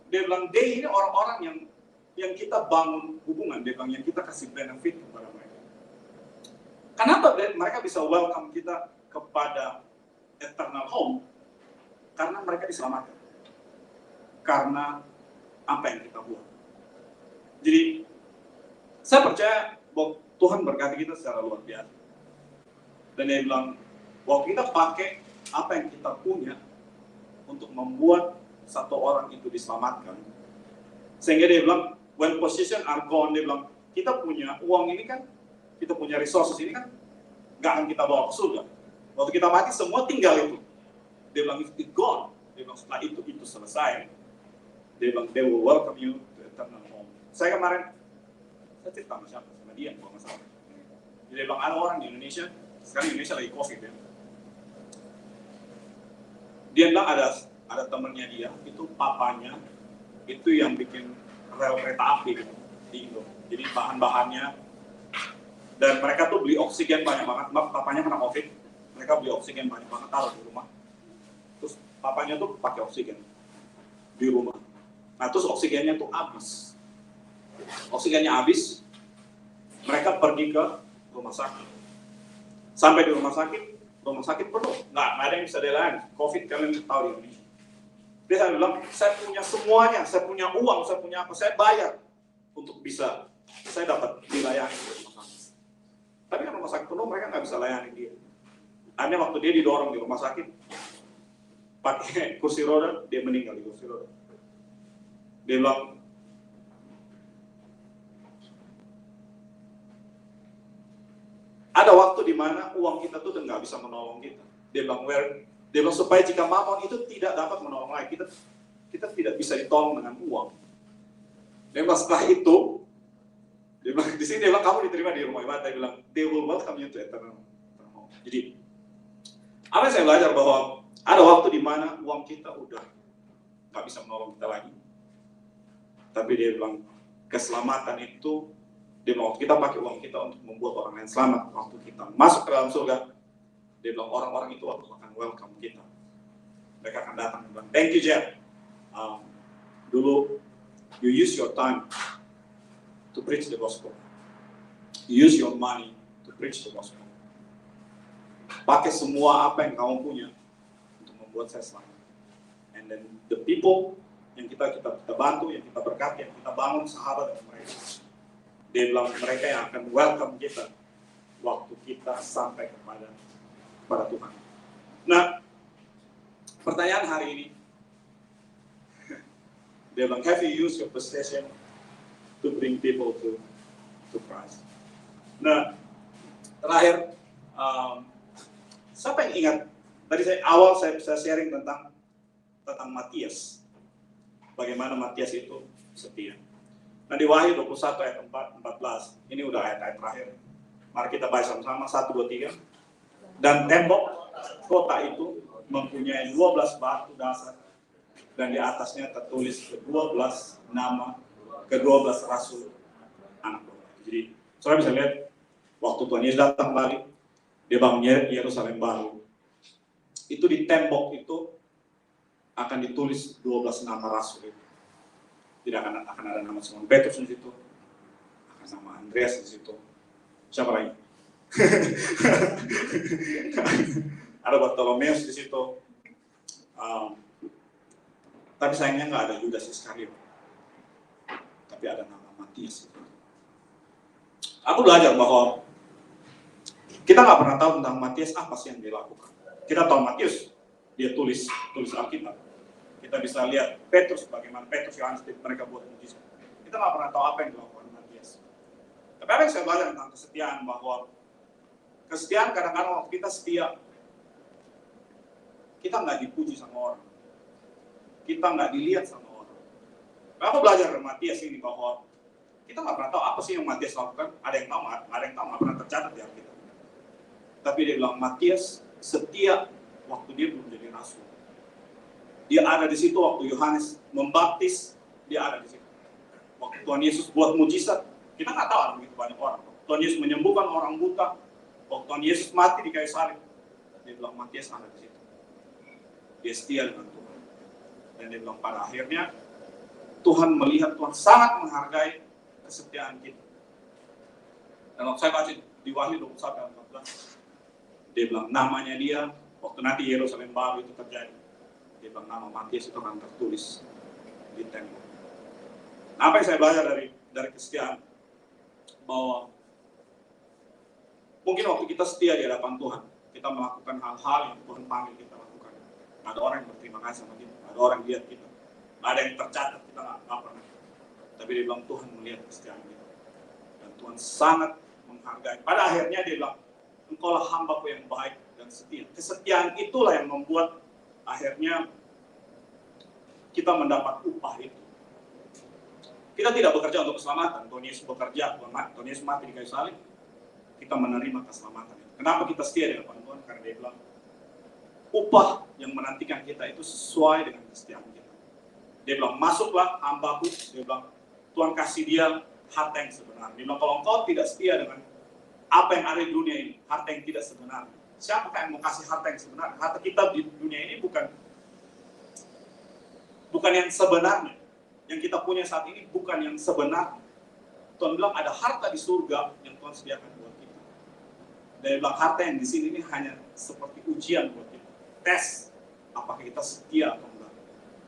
Dia bilang they ini orang-orang yang kita bangun hubungan, dia bilang yang kita kasih benefit kepada mereka. Kenapa mereka bisa welcome kita kepada eternal home? Karena mereka diselamatkan. Karena apa yang kita buat. Jadi, saya percaya bahwa Tuhan berkati kita secara luar biasa. Dan dia bilang, bahwa kita pakai apa yang kita punya untuk membuat satu orang itu diselamatkan. Sehingga dia bilang, when possession are gone, dia bilang, kita punya uang ini kan, kita punya resources ini kan, gak akan kita bawa ke surga. Waktu kita mati, semua tinggal itu. Dia bilang, it's gone. Dia bilang, setelah itu selesai. Dia bilang, they will welcome you to eternal home. Saya kemarin, saya cerita sama siapa? Sama dia, kalau nggak salah. Dia bilang, ada orang di Indonesia, sekarang Indonesia lagi COVID ya. Dia bilang ada temannya dia, itu papanya, itu yang bikin rel kereta api gitu, di Indo. Jadi bahan-bahannya, dan mereka tuh beli oksigen banyak banget. Papanya kena COVID, mereka beli oksigen banyak banget, taruh di rumah. Terus papanya tuh pakai oksigen di rumah. Nah terus oksigennya tuh habis. Oksigennya habis, mereka pergi ke rumah sakit. Sampai di rumah sakit penuh, nggak ada yang bisa dilayani. COVID kalian tahu di Indonesia. Dia saya bilang, saya punya semuanya, saya punya uang, saya punya apa, saya bayar untuk bisa, saya dapat dilayani di rumah sakit. Tapi kan rumah sakit penuh, mereka nggak bisa layani dia. Akhirnya waktu dia didorong di rumah sakit, pakai kursi roda, dia meninggal di kursi roda. Dia bilang, ada waktu di mana uang kita tuh nggak bisa menolong kita. Dia bilang supaya jika mamon itu tidak dapat menolong lagi, kita tidak bisa ditolong dengan uang. Dia bilang setelah itu, dia bilang, di sini dia bilang kamu diterima di rumah ibadah. Dia bilang they will welcome you to eternal home. Jadi apa yang saya belajar bahwa ada waktu di mana uang kita udah nggak bisa menolong kita lagi. Tapi dia bilang keselamatan itu, dia bilang kita pakai uang kita untuk membuat orang lain selamat. Waktu kita masuk ke dalam surga, dia bilang orang-orang itu akan welcome kita. Mereka akan datang dan bilang, thank you Jeff. Dulu you use your time to preach the gospel. Use your money to preach the gospel. Pakai semua apa yang kamu punya untuk membuat saya selamat. And then the people yang kita bantu, yang kita berkati, yang kita bangun sahabat dengan mereka. Dia bilang mereka yang akan welcome kita waktu kita sampai kepada Tuhan. Nah, pertanyaan hari ini, dia bilang, have you used your possession to bring people to Christ? Nah, terakhir, siapa yang ingat? Tadi saya sharing tentang Matias. Bagaimana Matias itu setia. Nah, di Wahyu 21 ayat 14, ini udah ayat-ayat terakhir. Mari kita baca sama-sama, 1, 2, 3. Dan tembok kota itu mempunyai 12 batu dasar, dan di atasnya tertulis ke-12 nama, ke-12 rasul anak domba. Jadi, saudara bisa lihat, waktu Tuhan Yesus datang kembali, dia bangun Yerusalem baru. Itu di tembok itu akan ditulis 12 nama rasul itu. Tidak akan ada nama Simon Petrus di situ, akan nama Andreas di situ. Siapa lagi? Ada Bartolomeus di situ. Tapi sayangnya nggak ada Judas Iskariot. Tapi ada nama Matias. Aku belajar bahwa kita nggak pernah tahu tentang Matias apa sih yang dia lakukan. Kita tahu Matius, dia tulis Alkitab. Kita bisa lihat Petrus, bagaimana Petrus, Yohanes, mereka buat mujizat. Kita nggak pernah tahu apa yang dilakukan Matias. Tapi apa yang saya belajar tentang kesetiaan, bahwa kesetiaan kadang-kadang waktu kita setia, kita nggak dipuji sama orang, kita nggak dilihat sama orang. Aku belajar dari Matias ini bahwa kita nggak pernah tahu apa sih yang Matias lakukan. Ada yang tahu, nggak pernah tercatat di Alkitab. Tapi dia bilang Matias setia waktu dia belum jadi rasul. Dia ada di situ waktu Yohanes membaptis, dia ada di situ. Waktu Tuhan Yesus buat mujizat, kita nggak tahu ada begitu banyak orang. Tuhan Yesus menyembuhkan orang buta, waktu Tuhan Yesus mati di kayu salib, dia bilang Matias ada di situ. Dia setia dengan Tuhan. Dan dia bilang pada akhirnya, Tuhan melihat, Tuhan sangat menghargai kesetiaan kita. Dan waktu saya baca di Wahyu 21-14, dia bilang namanya dia, waktu nanti Yerusalem baru itu terjadi, dia bilang nama Matias itu akan tertulis di tembok. Nah, apa yang saya belajar dari kesetiaan, bahwa mungkin waktu kita setia di hadapan Tuhan, kita melakukan hal-hal yang Tuhan panggil kita lakukan. Ada orang yang berterima kasih sama kita, ada orang yang lihat kita, ada yang tercatat, kita nggak pernah. Tapi dia bilang Tuhan melihat kesetiaan kita, dan Tuhan sangat menghargai. Pada akhirnya dia bilang, engkaulah hambaku yang baik dan setia. Kesetiaan itulah yang membuat akhirnya kita mendapat upah itu. Kita tidak bekerja untuk keselamatan. Tuhan Yesus bekerja, Tuhan Yesus mati di kayu salib. Kita menerima keselamatan itu. Kenapa kita setia di hadapan Tuhan? Karena dia bilang, upah yang menantikan kita itu sesuai dengan kesetiaan kita. Dia bilang, masuklah hambaku. Dia bilang, Tuhan kasih dia harta yang sebenarnya. Dia bilang, kalau engkau tidak setia dengan apa yang ada di dunia ini, harta yang tidak sebenarnya. Siapakah yang mau kasih harta yang sebenarnya? Harta kita di dunia ini bukan yang sebenarnya. Yang kita punya saat ini bukan yang sebenarnya. Tuhan bilang ada harta di surga yang Tuhan sediakan buat kita. Dan dia bilang harta yang di sini ini hanya seperti ujian buat kita. Tes apakah kita setia atau enggak.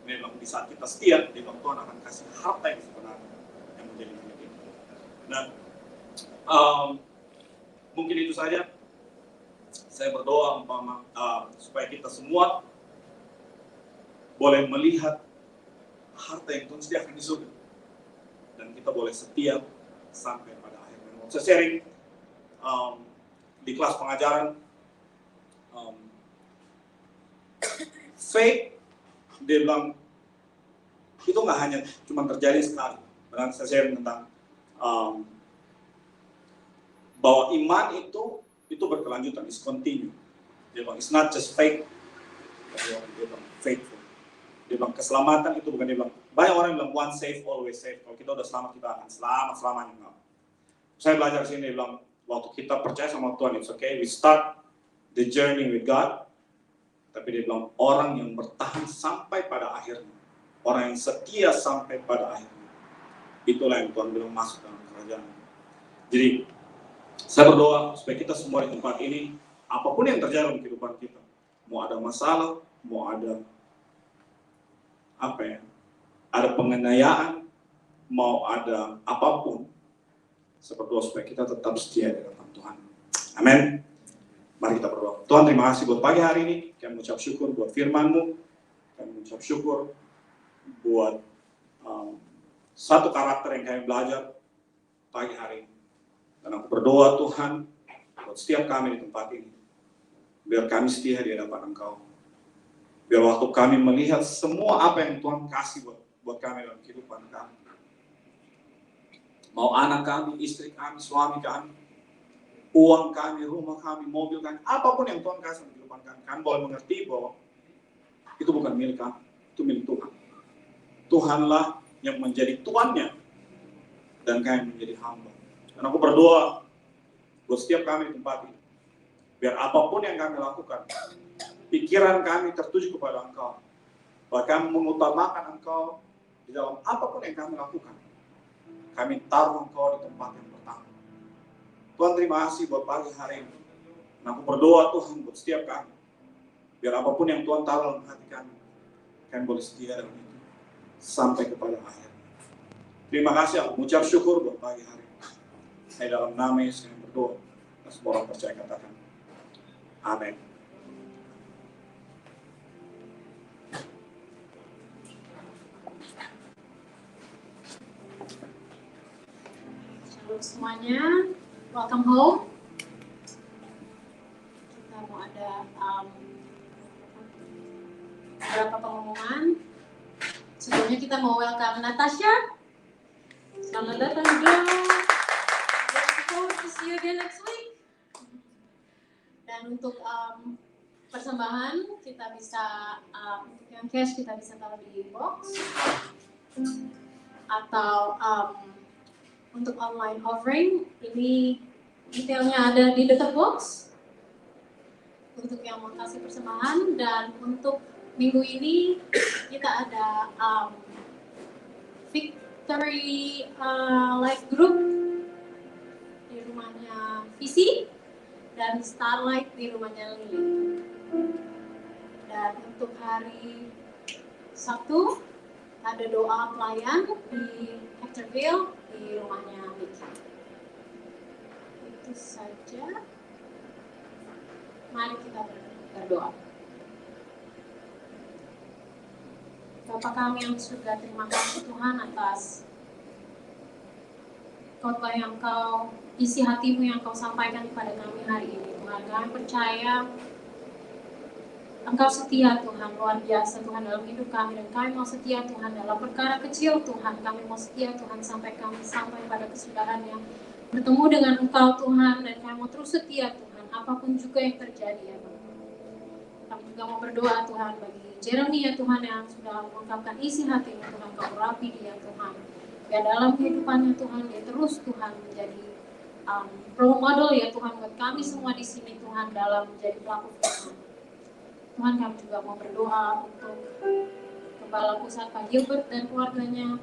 Dia bilang di saat kita setia, dia bilang Tuhan akan kasih harta yang sebenarnya yang menjadi milik kita. Dan mungkin itu saja. Saya berdoa supaya kita semua boleh melihat harta yang Tuhan sediakan di surga, dan kita boleh setia sampai pada akhirnya. Saya sharing di kelas pengajaran, faith, dia bilang itu nggak hanya cuma terjadi sekali. Dan saya sharing tentang bahwa iman itu berkelanjutan, is continue. Dia bilang it's not just faith, dia bilang faithful. Dia bilang keselamatan itu bukan, dia bilang banyak orang yang bilang once saved always saved. Kalau kita udah selamat, kita akan selamat selamanya. Enggak. Saya belajar sini, dia bilang waktu kita percaya sama Tuhan, it's okay, we start the journey with God. Tapi dia bilang orang yang bertahan sampai pada akhirnya, orang yang setia sampai pada akhirnya, itulah yang Tuhan bilang masuk dalam kerajaan. Jadi saya berdoa supaya kita semua di tempat ini, apapun yang terjadi dalam kehidupan kita, mau ada masalah, mau ada ada penganiayaan, mau ada apapun, saya berdoa supaya kita tetap setia di hadapan Tuhan. Amin. Mari kita berdoa. Tuhan, terima kasih buat pagi hari ini. Kami mengucap syukur buat firman-Mu. Kami mengucap syukur buat satu karakter yang kami belajar pagi hari ini. Dan aku berdoa Tuhan buat setiap kami di tempat ini. Biar kami setia di hadapan Engkau. Biar waktu kami melihat semua apa yang Tuhan kasih buat kami dalam kehidupan kami. Mau anak kami, istri kami, suami kami, uang kami, rumah kami, mobil kami, apapun yang Tuhan kasih dalam kehidupan kami. Kami boleh mengerti bahwa itu bukan milik kami, itu milik Tuhan. Tuhanlah yang menjadi tuannya dan kami menjadi hamba. Dan aku berdoa buat setiap kami di tempat ini. Biar apapun yang kami lakukan, pikiran kami tertuju kepada Engkau. Bahkan mengutamakan Engkau di dalam apapun yang kami lakukan. Kami taruh Engkau di tempat yang pertama. Tuhan, terima kasih buat pagi hari ini. Dan aku berdoa Tuhan buat setiap kami. Biar apapun yang Tuhan taruh dalam hati kami boleh setia dalam itu. Sampai kepada akhir. Terima kasih, aku mengucap syukur buat pagi hari ini. Saya dalam nama Yesus yang berdoa. Dan semua orang percaya katakan. Amin. Shalom semuanya, welcome home. Kita mau ada beberapa pengumuman. Sebelumnya kita mau welcome Natasha. Selamat datang juga. Look forward to see you again next week. Dan untuk persembahan kita bisa untuk yang cash kita bisa taruh di box atau untuk online offering ini detailnya ada di letter box untuk yang mau kasih persembahan. Dan untuk minggu ini kita ada Victory Life Group di rumahnya Visi dan Starlight di rumahnya Lily. Dan untuk hari Sabtu ada doa pelayan di Hectorville di rumahnya Vicky. Itu saja. Mari kita berdoa. Bapa kami yang surga, terima kasih Tuhan atas khotbah yang Kau isi hatimu yang Kau sampaikan kepada kami hari ini. Tuhan, kami percaya Engkau setia Tuhan, luar biasa Tuhan dalam hidup kami. Dan kami mau setia Tuhan dalam perkara kecil Tuhan. Kami mau setia Tuhan sampai kami sampai pada kesudahannya bertemu dengan Engkau Tuhan. Dan kami mau terus setia Tuhan, apapun juga yang terjadi ya Tuhan. Kami juga mau berdoa Tuhan bagi Jeremy ya Tuhan yang sudah mengungkapkan isi hatinya Tuhan. Kau urapi dia Tuhan. Ya dalam kehidupannya Tuhan, dia terus Tuhan menjadi role model ya Tuhan buat kami semua di sini Tuhan dalam menjadi pelaku firman. Tuhan, kami juga mau berdoa untuk Kepala Pusat Pak Gilbert dan keluarganya,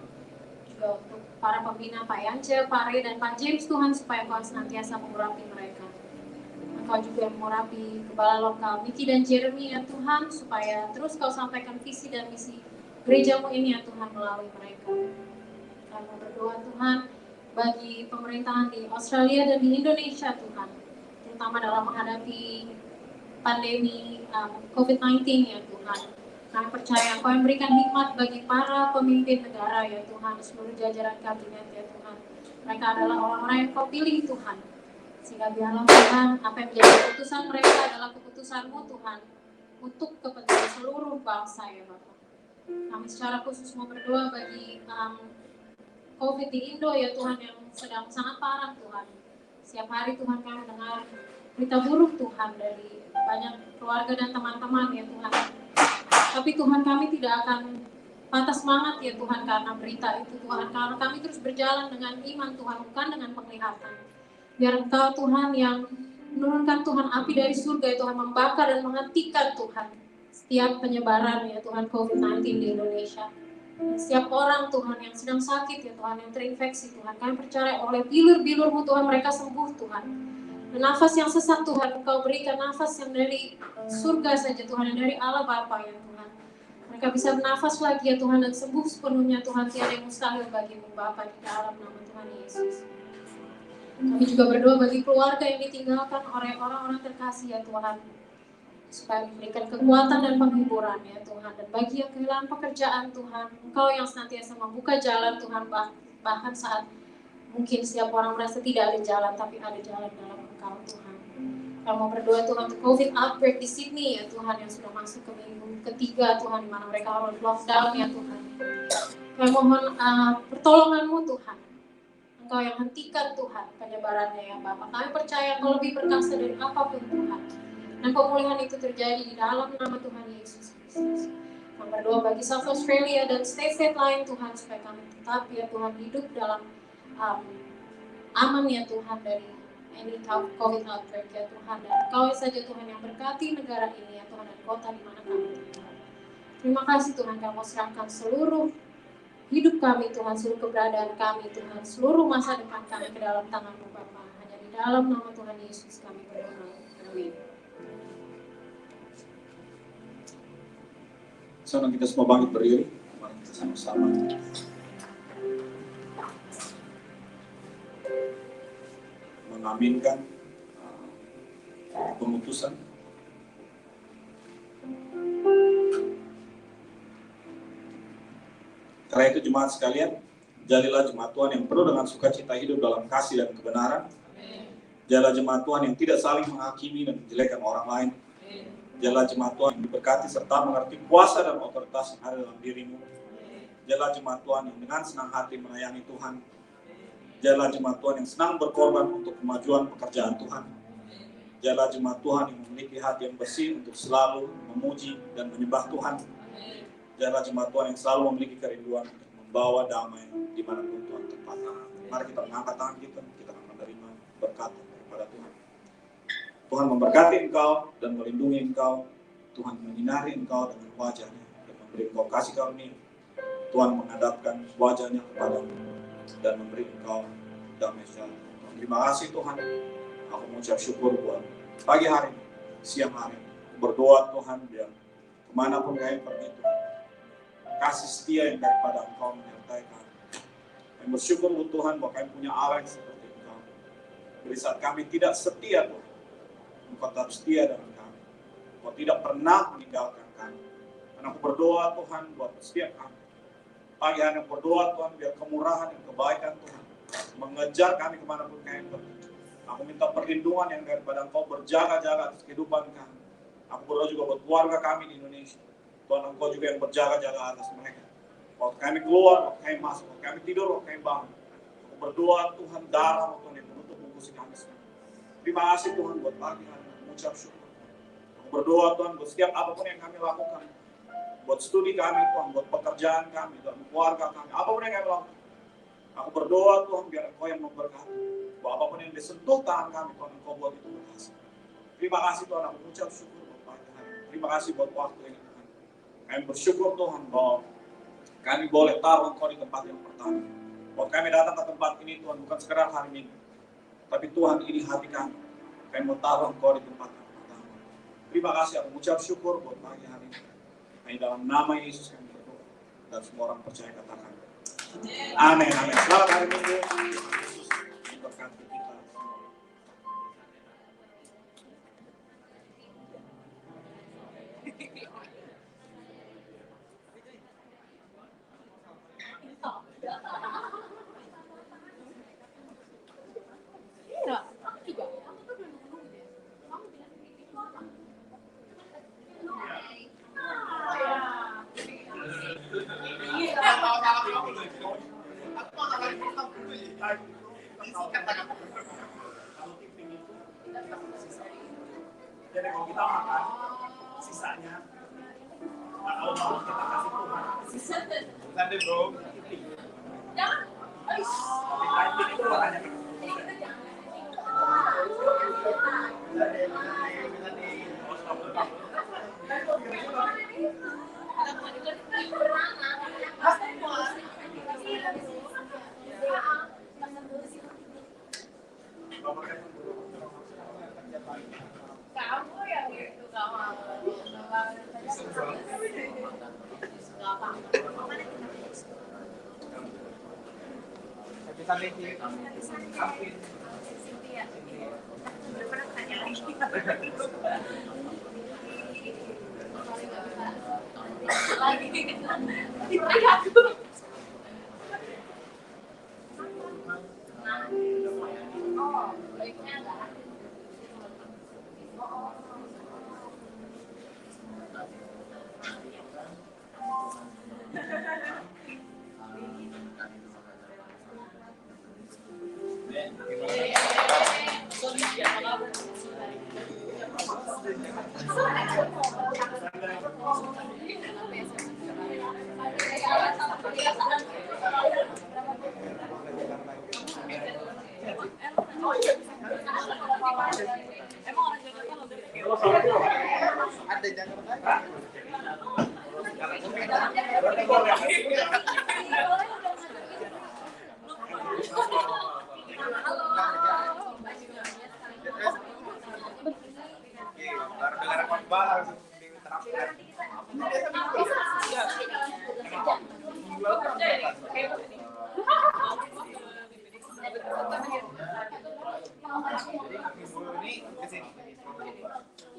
juga untuk para pembina Pak Yance, Pak Ray, dan Pak James Tuhan, supaya Kau senantiasa mengurapi mereka. Engkau juga mengurapi Kepala Lokal Niki dan Jeremy ya Tuhan, supaya terus Kau sampaikan visi dan misi gerejamu ini ya Tuhan melalui mereka. Kami mau berdoa Tuhan bagi pemerintahan di Australia dan di Indonesia Tuhan, terutama dalam menghadapi pandemi COVID-19 ya Tuhan. Kami percaya Engkau yang berikan hikmat bagi para pemimpin negara ya Tuhan, seluruh jajaran kabinet ya Tuhan. Mereka adalah orang-orang yang Kau pilih Tuhan. Sehingga biarlah Tuhan, apa yang menjadi keputusan mereka adalah keputusan-Mu Tuhan, untuk kepentingan seluruh bangsa ya Bapak. Kami secara khusus mau berdoa bagi COVID di Indo ya Tuhan yang sedang sangat parah Tuhan. Setiap hari Tuhan kami dengar berita buruk Tuhan dari banyak keluarga dan teman-teman ya Tuhan. Tapi Tuhan, kami tidak akan patah semangat ya Tuhan karena berita itu Tuhan. Karena kami terus berjalan dengan iman Tuhan, bukan dengan penglihatan. Biar Engkau Tuhan yang menurunkan Tuhan api dari surga ya Tuhan, membakar dan menghentikan Tuhan setiap penyebaran ya Tuhan COVID-19 di Indonesia. Setiap orang Tuhan yang sedang sakit ya Tuhan, yang terinfeksi Tuhan, kami percaya oleh bilur-bilur-Mu Tuhan mereka sembuh Tuhan. Dan nafas yang sesak Tuhan, Engkau berikan nafas yang dari surga saja Tuhan, yang dari Allah Bapa ya Tuhan. Mereka bisa bernafas lagi ya Tuhan dan sembuh sepenuhnya Tuhan, tiada yang mustahil bagi-Mu Bapa di dalam nama Tuhan Yesus. Kami juga berdoa bagi keluarga yang ditinggalkan oleh orang-orang terkasih ya Tuhan, supaya memberikan kekuatan dan penghiburan ya Tuhan. Dan bagi yang kehilangan pekerjaan Tuhan, Engkau yang senantiasa membuka jalan Tuhan, bahkan saat mungkin setiap orang merasa tidak ada jalan, tapi ada jalan dalam Engkau Tuhan. Kami mau berdoa Tuhan untuk COVID outbreak di Sydney ya Tuhan, yang sudah masuk ke minggu ketiga Tuhan, di mana mereka harus lockdown ya Tuhan. Kami mohon pertolongan-Mu Tuhan. Engkau yang hentikan Tuhan penyebarannya ya Bapa. Kami percaya Engkau lebih perkasa dari apapun Tuhan. Dan pemulihan itu terjadi di dalam nama Tuhan Yesus Kristus. Kami berdoa bagi South Australia dan state-state lain Tuhan, supaya kami tetap ya Tuhan hidup dalam aman ya Tuhan dari any COVID outbreak ya Tuhan. Dan Engkau saja Tuhan yang berkati negara ini ya Tuhan, dan kota di mana kami tinggal. Terima kasih Tuhan, kami mau serahkan seluruh hidup kami Tuhan, seluruh keberadaan kami Tuhan, seluruh masa depan kami ke dalam tangan-Mu Bapa. Hanya di dalam nama Tuhan Yesus kami berdoa. Amin. Sekarang kita semua bangkit berdiri, mari kita sama-sama mengaminkan pemutusan. Karena itu jemaat sekalian, jadilah jemaat Tuhan yang penuh dengan sukacita hidup dalam kasih dan kebenaran. Jadilah jemaat Tuhan yang tidak saling menghakimi dan menjelekkan orang lain. Jadilah jemaat Tuhan yang diberkati serta mengerti kuasa dan otoritas yang ada dalam dirimu. Jadilah jemaat Tuhan yang dengan senang hati melayani Tuhan. Jadilah jemaat Tuhan yang senang berkorban untuk kemajuan pekerjaan Tuhan. Jadilah jemaat Tuhan yang memiliki hati yang bersih untuk selalu memuji dan menyembah Tuhan. Jadilah jemaat Tuhan yang selalu memiliki kerinduan untuk membawa damai dimanapun Tuhan tempatkan. Mari kita mengangkat tangan kita akan menerima berkat daripada Tuhan. Tuhan memberkati engkau dan melindungi engkau. Tuhan menyinari engkau dengan wajah-Nya dan memberi engkau kasih karunia. Tuhan menghadapkan wajah-Nya kepadamu dan memberi engkau damai sejahtera. Terima kasih Tuhan. Aku mengucap syukur buat pagi hari, siang hari. Berdoa Tuhan biar kemanapun kami pergi Tuhan, kasih setia yang daripada engkau menyertai kami. Kami bersyukur Tuhan bahwa kami punya Allah yang seperti engkau. Di saat kami tidak setia Tuhan, engkau tetap setia dengan kami. Engkau tidak pernah meninggalkan kami. Dan aku berdoa Tuhan buat setiap kami. Pagi hari aku berdoa Tuhan biar kemurahan dan kebaikan Tuhan mengejar kami kemanapun kami pergi. Aku minta perlindungan yang daripada engkau berjaga-jaga atas kehidupan kami. Aku berdoa juga buat keluarga kami di Indonesia. Tuhan engkau juga yang berjaga-jaga atas mereka. Waktu kami keluar, waktu kami masuk, waktu kami tidur, waktu kami bangun. Aku berdoa Tuhan darah Tuhan yang menutup bungkusi kami semua. Terima kasih Tuhan buat pagi hari, mengucap syukur. Aku berdoa Tuhan buat setiap apapun yang kami lakukan. Buat studi kami Tuhan, buat pekerjaan kami, dalam keluarga kami, apapun yang kami lakukan. Aku berdoa Tuhan biar engkau yang memberkati. Bahwa apapun yang disentuh tangan kami Tuhan, engkau buat itu berhasil. Terima kasih Tuhan, aku mengucap syukur buat pagi hari. Terima kasih buat waktu ini Tuhan. Kami bersyukur Tuhan bahwa kami boleh taruh engkau di tempat yang pertama. Bahwa kami datang ke tempat ini Tuhan bukan sekedar hari Minggu. Tapi Tuhan ini hati kami. Kami mau taruh engkau di tempat yang pertama. Terima kasih, aku mengucap syukur buat pagi hari ini. Hanya dalam nama Yesus kami berdoa. Dan semua orang percaya katakan. Amin, amin. Selamat hari Minggu. Yesus memberkati kita semua. Jadi kalau kita makan sisanya, kalau mau kita kasih Tuhan. Nanti bro. Tapi tadi itu makanya. Tadi. Kamu yang itu kamu. Oh, baiknya enggak. Ada Jakarta.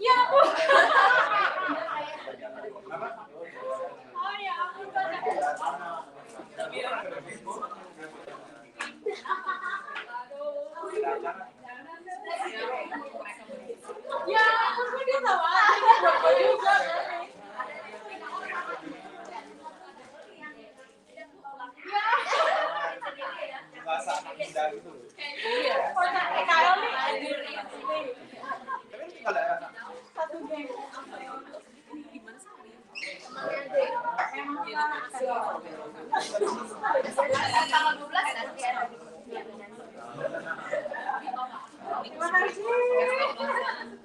Ya ampun. Oh ya ampun. Ya ampun, kok dia tahu aja juga. Bahasa anak muda gitu. Iya. Kalau nih Tapi tinggal daerah satu geng. Tanggal 12 nanti ada.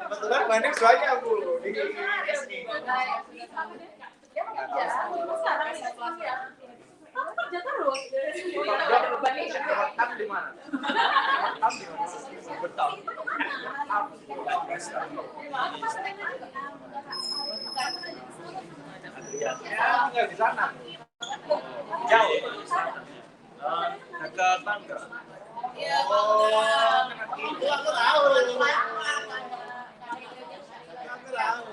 kebetulan banyak soalnya aku di sini. Sekarang nih kelas ya. Kamu kerja terus. Tam di mana? Tam di mana? Betul. Ya, tinggal di sana. Jauh. Dekat Tangga. Oh, itu aku tahu. Aku tahu.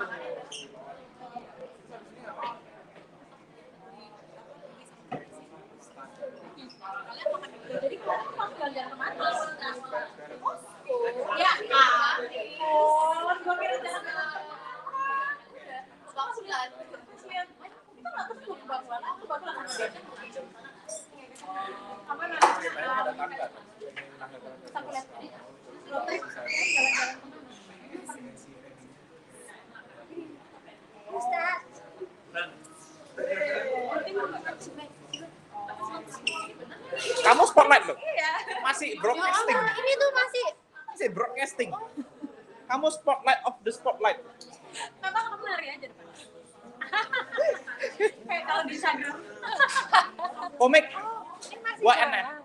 Jadi kalian mau jalan kemana? Ya ampun, gue kira jalan ke Sekolah 9. Kita nggak ketemu di Bangkuan, aku bakalan sama dia. Apa namanya? Sampai lihat road trip, jalan-jalan kemana? Ustaz. Kamu spotlight loh. Iya. Masih broadcasting. Ini tuh masih Broadcasting. Kamu spotlight of the spotlight. Tata kamu lari aja depan. Kayak kalau di Instagram. Komik. Ini masih WNF. jalan.